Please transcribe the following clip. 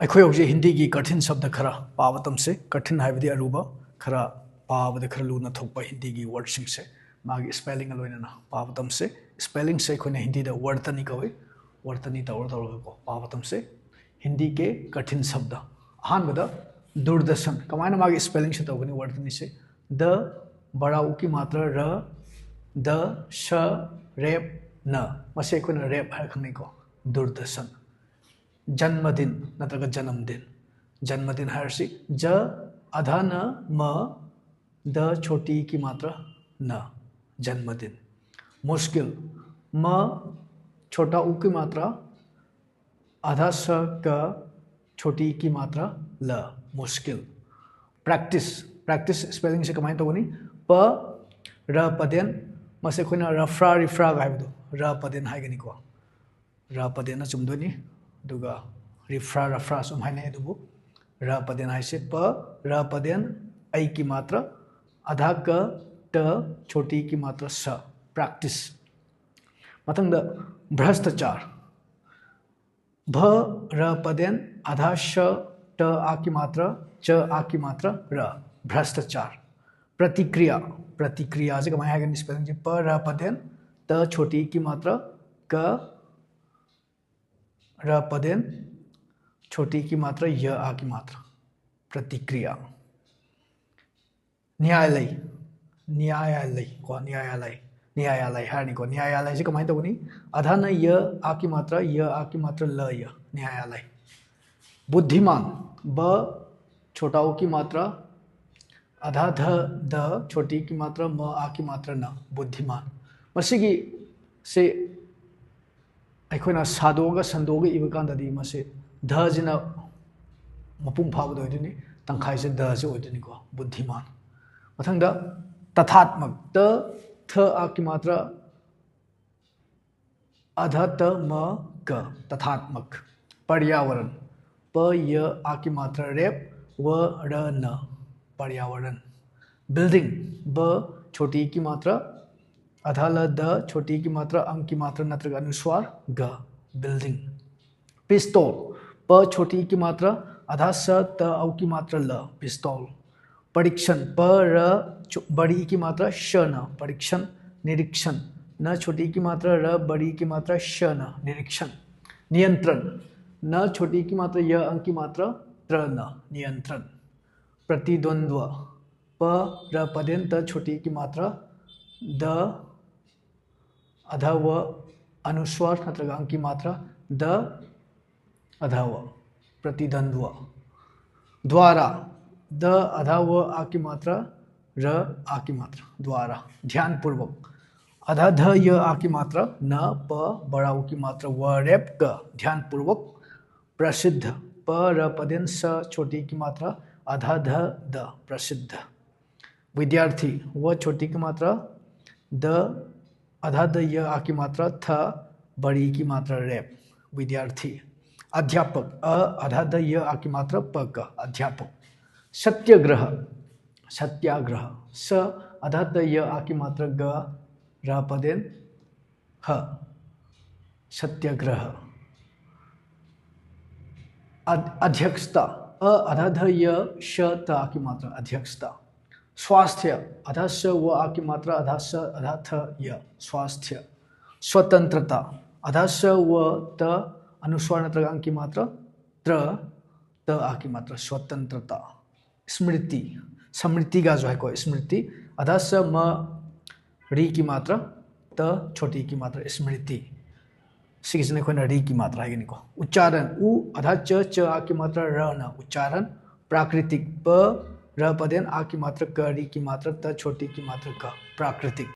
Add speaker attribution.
Speaker 1: अखोई हौजे हिंदी की कठिन शब्द खरा पावतम से कठिन हाइबदी अरुबा खरा पावद खरा लूना थोकपा हिंदी की वर्डसिंग से मागी स्पेलिंग लोइना पावतम से स्पेलिंग से अखोई हिंदी दा वर्तनी कवे वर्तनी तौर तौर को पावतम से हिंदी के कठिन शब्द अहानबदा दूरदर्शन कमायना मागी स्पेलिंग से तौगनी वर्तनी से द बड़ा उ की मात्रा र द श रेप न मसे अखोई रेप है खंगनी को दूरदर्शन जन्मदिन नत्रगा जन्मदिन जन्मदिन है ज आधा न म द छोटी की मात्रा न जन्मदिन मुश्किल म छोटा उ की मात्रा आधा स क छोटी की मात्रा ल मुश्किल प्रैक्टिस प्रैक्टिस स्पेलिंग से कमाई तो नहीं प र पदेन मसे खोना रफ्रा रिफ्रा गाइबदो र पदेन हाइगनी को र पदेन चुमदोनी दुगा रिफ्रा रफ्रा सुम हाइने दुबु र पदेन हाइसे प र पदेन आई की मात्रा आधा क ट छोटी की मात्रा स प्रैक्टिस मतंग भ्रष्टाचार भ र पदेन आधा श ट आ की मात्रा च आ की मात्रा र भ्रष्टाचार प्रतिक्रिया प्रतिक्रिया से कमाया है स्पेलिंग प र पदेन त छोटी की मात्रा क र पदेन छोटी की मात्रा य आ की मात्रा प्रतिक्रिया न्यायालय न्यायालय को न्यायालय न्यायालय है को न्यायालय से कमाई तो नहीं आधा न य आ की मात्रा य आ की मात्रा ल य न्यायालय बुद्धिमान ब छोटा उ की मात्रा आधा ध द छोटी की मात्रा म आ की मात्रा न बुद्धिमान मसीगी से अखोना सादोगा संदोगा इब कांददी मसे ध जिना मपुंग फाबदो होइदुनी तंखाइ से द से होइदुनी को बुद्धिमान मथंगदा तथात्मक त थ आ की मात्रा आधा त म क तथात्मक पर्यावरण प य आ की मात्रा रेप व र न पर्यावरण बिल्डिंग ब छोटी की मात्रा आधा ल द छोटी की मात्रा अंक की मात्रा नत्र अनुस्वार ग बिल्डिंग पिस्तौल प छोटी की मात्रा आधा स त औ की मात्रा ल पिस्तौल परीक्षण प र बड़ी की मात्रा श न परीक्षण निरीक्षण न छोटी की मात्रा र बड़ी की मात्रा श न निरीक्षण नियंत्रण न छोटी की मात्रा य अंक की मात्रा त्र न नियंत्रण प्रतिद्वंद्व प र पदेन त छोटी की मात्रा द अधा व अनुस्वार नत्रगा अंक की मात्रा द अधा व प्रतिद्वंद्व द्वारा द अधा व आ की मात्रा र आ की मात्रा द्वारा ध्यानपूर्वक आधा ध य आ की मात्रा न प बड़ा उ की मात्रा व रेप क ध्यानपूर्वक प्रसिद्ध प र पदेन स छोटी की मात्रा आधा ध द प्रसिद्ध विद्यार्थी व छोटी की मात्रा द आधा द य आ की मात्रा थ बड़ी की मात्रा रेप विद्यार्थी अध्यापक आधा द य आ की मात्रा प क अध्यापक सत्याग्रह सत्याग्रह स आधा द य आ की मात्रा ग र पदेन ह सत्याग्रह अध्यक्षता आधा ध य श त आ की मात्रा अध्यक्षता स्वास्थ्य आधा स व आ की मात्रा आधा स आधा थ य स्वास्थ्य स्वतंत्रता आधा स व त अनुस्वार नत्र अंक की मात्रा त्र त आ की मात्रा स्वतंत्रता स्मृति स्मृति का जो है को स्मृति आधा स म री की मात्रा त छोटी की मात्रा स्मृति सिकिजने को री की मात्रा है को उच्चारण उ आधा च आ की मात्रा र न उच्चारण प्राकृतिक प र पदेन आ की मात्रा क री की मात्रा त छोटी की मात्रा क प्राकृतिक